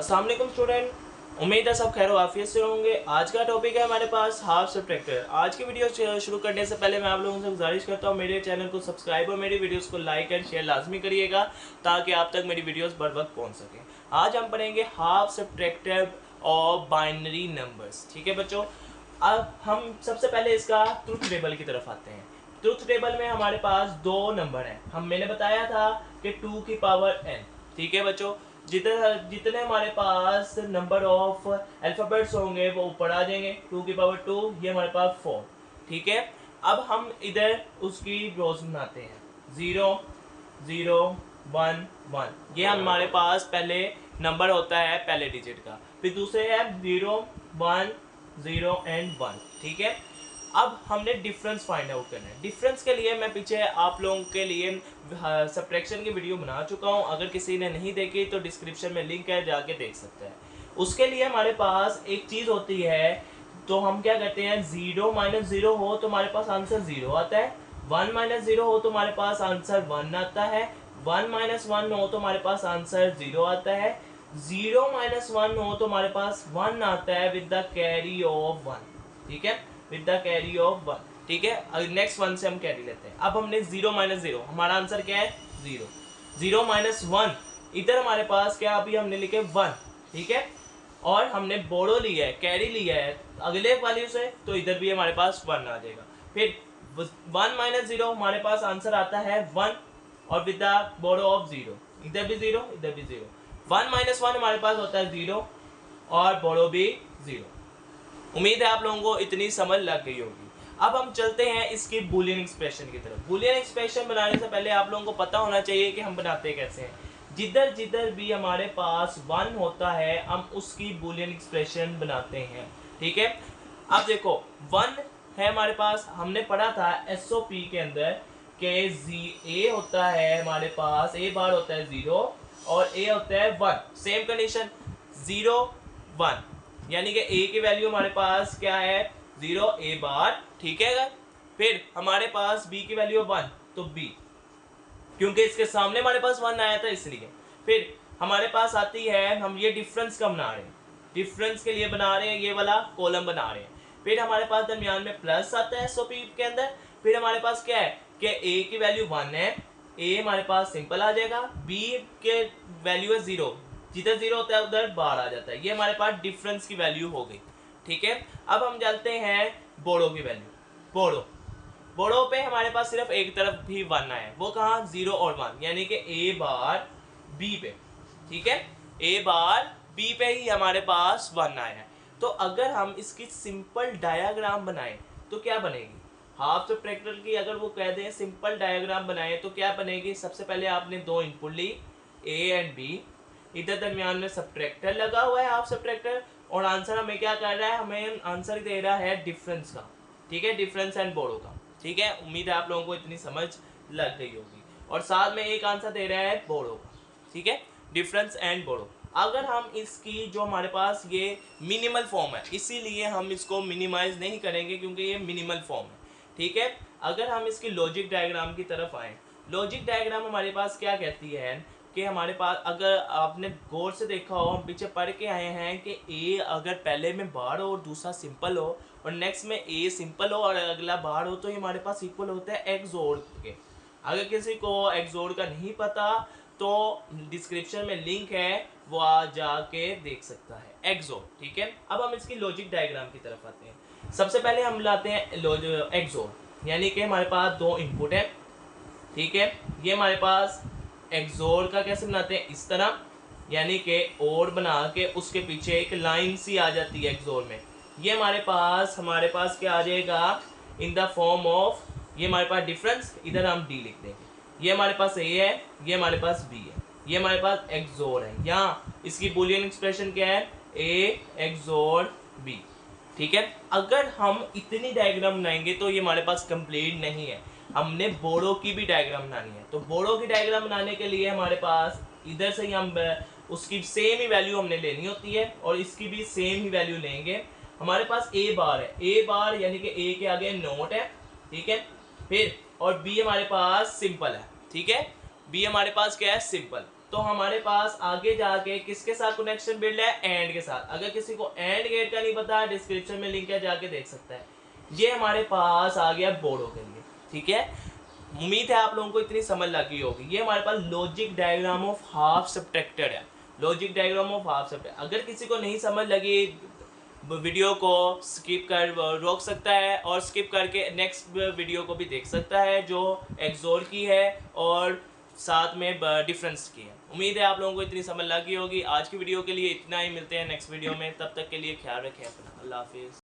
अस्सलाम वालेकुम स्टूडेंट, उम्मीद है सब खैर वाफियत से होंगे। आज का टॉपिक है हमारे पास हाफ सब्ट्रैक्टर। आज की वीडियो शुरू करने से पहले मैं आप लोगों से गुजारिश करता हूँ मेरे चैनल को सब्सक्राइब और मेरी वीडियोस को लाइक एंड शेयर लाजमी करिएगा ताकि आप तक मेरी वीडियोस बर वक्त पहुँच सकें। आज हम पढ़ेंगे हाफ सब्ट्रैक्टर और बाइनरी नंबर्स। ठीक है बच्चों, अब हम सबसे पहले इसका ट्रुथ टेबल की तरफ आते हैं। ट्रुथ टेबल में हमारे पास दो नंबर हैं। मैंने बताया था कि 2 की पावर n। ठीक है बच्चों, जितने हमारे पास नंबर ऑफ अल्फ़ाबेट्स होंगे वो ऊपर आ जाएंगे। 2 की पावर 2, ये हमारे पास 4। ठीक है, अब हम इधर उसकी रोज बनाते हैं। 0 0 1 1, ये हमारे पास पहले नंबर होता है पहले डिजिट का। फिर दूसरे है 0 1 0 एंड 1। ठीक है, अब हमने डिफरेंस फाइंड आउट करना है। डिफरेंस के लिए मैं पीछे आप लोगों के लिए सब्ट्रैक्शन की वीडियो बना चुका हूं, अगर किसी ने नहीं देखी तो डिस्क्रिप्शन में लिंक है, जाके देख सकते हैं। उसके लिए हमारे पास एक चीज़ होती है, तो हम क्या करते हैं, 0 माइनस 0 हो तो हमारे पास आंसर 0 आता है। 1 माइनस 0 हो तो हमारे पास आंसर 1 आता है। 1 माइनस 1 हो तो हमारे पास आंसर 0 आता है। 0 माइनस 1 हो तो हमारे पास 1 आता है विद द कैरी ऑफ 1। ठीक है, विद द कैरी ऑफ 1। ठीक है, नेक्स्ट 1 से हम कैरी लेते हैं। अब हमने 0 माइनस 0, हमारा आंसर क्या है 0। 0 माइनस 1, इधर हमारे पास क्या अभी हमने लिखे 1। ठीक है, और हमने बोरो लिया है, कैरी लिया है अगले वैल्यू से, तो इधर भी हमारे पास 1 आ जाएगा। फिर 1 माइनस 0 हमारे पास आंसर आता है 1 और विद द बोरो ऑफ 0, इधर भी 0 इधर भी 0। 1 माइनस 1 हमारे पास होता है 0 और बोरो भी 0। उम्मीद है आप लोगों को इतनी समझ लग गई होगी। अब हम चलते हैं इसकी बूलियन एक्सप्रेशन की तरफ। बूलियन एक्सप्रेशन बनाने से पहले आप लोगों को पता होना चाहिए कि हम बनाते कैसे हैं। जिधर जिधर भी हमारे पास 1 होता है हम उसकी बूलियन एक्सप्रेशन बनाते हैं। ठीक है, अब देखो 1 है हमारे पास, हमने पढ़ा था एसओपी के अंदर के ए होता है हमारे पास, ए बार होता है 0 और ए होता है 1। सेम कंडीशन 0 1, यानी कि ए की वैल्यू हमारे पास क्या है 0 ए बार। ठीक है, फिर हमारे पास बी की वैल्यू 1 तो बी, क्योंकि इसके सामने हमारे पास 1 आया था इसलिए। फिर हमारे पास आती है, हम ये डिफरेंस का बना रहे हैं, डिफरेंस के लिए बना रहे हैं, ये वाला कॉलम बना रहे हैं। फिर हमारे पास दरमियान में प्लस आता है एसओपी के अंदर। फिर हमारे पास क्या है कि ए की वैल्यू 1 है, ए हमारे पास सिंपल आ जाएगा। बी के वैल्यू है 0, जिधर 0 होता है उधर बार आ जाता है। ये हमारे पास डिफरेंस की वैल्यू हो गई। ठीक है, अब हम चलते हैं बोरो की वैल्यू। बोरो पे हमारे पास सिर्फ एक तरफ भी 1 आया है, वो कहाँ 0 और 1, यानी कि ए बार बी पे। ठीक है, ए बार बी पे ही हमारे पास 1 आया है। तो अगर हम इसकी सिंपल डायग्राम बनाएं तो क्या बनेगी, हाफ सब्ट्रैक्टर की अगर वो कह दें सिंपल डायग्राम बनाए तो क्या बनेगी। सबसे पहले आपने दो इनपुट ली ए एंड बी, इधर दरमियान में सब्ट्रैक्टर लगा हुआ है हाफ सब्ट्रैक्टर, और आंसर हमें क्या कर रहा है, हमें आंसर दे रहा है डिफरेंस का। ठीक है, डिफरेंस एंड बोरो का। ठीक है, उम्मीद है आप लोगों को इतनी समझ लग गई होगी। और साथ में एक आंसर दे रहा है बोरो का। ठीक है, डिफरेंस एंड बोरो। अगर हम इसकी जो हमारे पास ये मिनिमल फॉर्म है, इसीलिए हम इसको मिनिमाइज नहीं करेंगे क्योंकि ये मिनिमल फॉर्म है। ठीक है, अगर हम इसकी लॉजिक डायग्राम की तरफ आए, लॉजिक डायग्राम हमारे पास क्या कहती है कि हमारे पास, अगर आपने गौर से देखा हो, हम पीछे पढ़ के आए हैं कि ए अगर पहले में बार हो और दूसरा सिंपल हो और नेक्स्ट में ए सिंपल हो और अगला बार हो तो ये हमारे पास इक्वल होता है एक्सोर के। अगर किसी को एक्सोर का नहीं पता तो डिस्क्रिप्शन में लिंक है, वो आ जाके देख सकता है एक्सोर। ठीक है, अब हम इसकी लॉजिक डायग्राम की तरफ आते हैं। सबसे पहले हम लाते हैं एक्सोर, यानी कि हमारे पास दो इनपुट है। ठीक है, ये हमारे पास एक्सोर का कैसे बनाते हैं, इस तरह, यानी कि और बना के उसके पीछे एक लाइन सी आ जाती है एक्सोर में। ये हमारे पास क्या आ जाएगा इन द फॉर्म ऑफ, ये हमारे पास डिफरेंस, इधर हम डी लिख देंगे। ये हमारे पास ए है, ये हमारे पास बी है, ये हमारे पास एक्सोर है। यहाँ इसकी बूलियन एक्सप्रेशन क्या है, ए एक्सोर बी। ठीक है, अगर हम इतनी डायग्राम बनाएंगे तो ये हमारे पास कंप्लीट नहीं है, हमने बोरो की भी डायग्राम बनानी है। तो बोरो की डायग्राम बनाने के लिए हमारे पास इधर से ही हम उसकी सेम ही वैल्यू हमने लेनी होती है और इसकी भी सेम ही वैल्यू लेंगे। हमारे पास ए बार है, ए बार यानी कि ए के आगे नोट है। ठीक है, फिर और बी हमारे पास सिंपल है। ठीक है, बी हमारे पास क्या है, सिंपल। तो हमारे पास आगे जाके किसके साथ कनेक्शन बिल्ड है, एंड के साथ। अगर किसी को एंड गेट का नहीं पता, डिस्क्रिप्शन में लिंक है, जाके देख सकता है। ये हमारे पास आ गया बोर्डो के लिए, ठीक है। उम्मीद है आप लोगों को इतनी समझ लगी होगी। ये हमारे पास logic diagram of half subtractor है, logic diagram of half subtractor. अगर किसी को नहीं समझ लगी, वीडियो को स्किप कर रोक सकता है और स्किप करके नेक्स्ट वीडियो को भी देख सकता है जो एक्सोर की है और साथ में डिफरेंस की है। उम्मीद है आप लोगों को इतनी समझ लगी होगी। आज की वीडियो के लिए इतना ही, मिलते हैं नेक्स्ट वीडियो में, तब तक के लिए ख्याल रखें अपना। अल्लाह हाफिज़।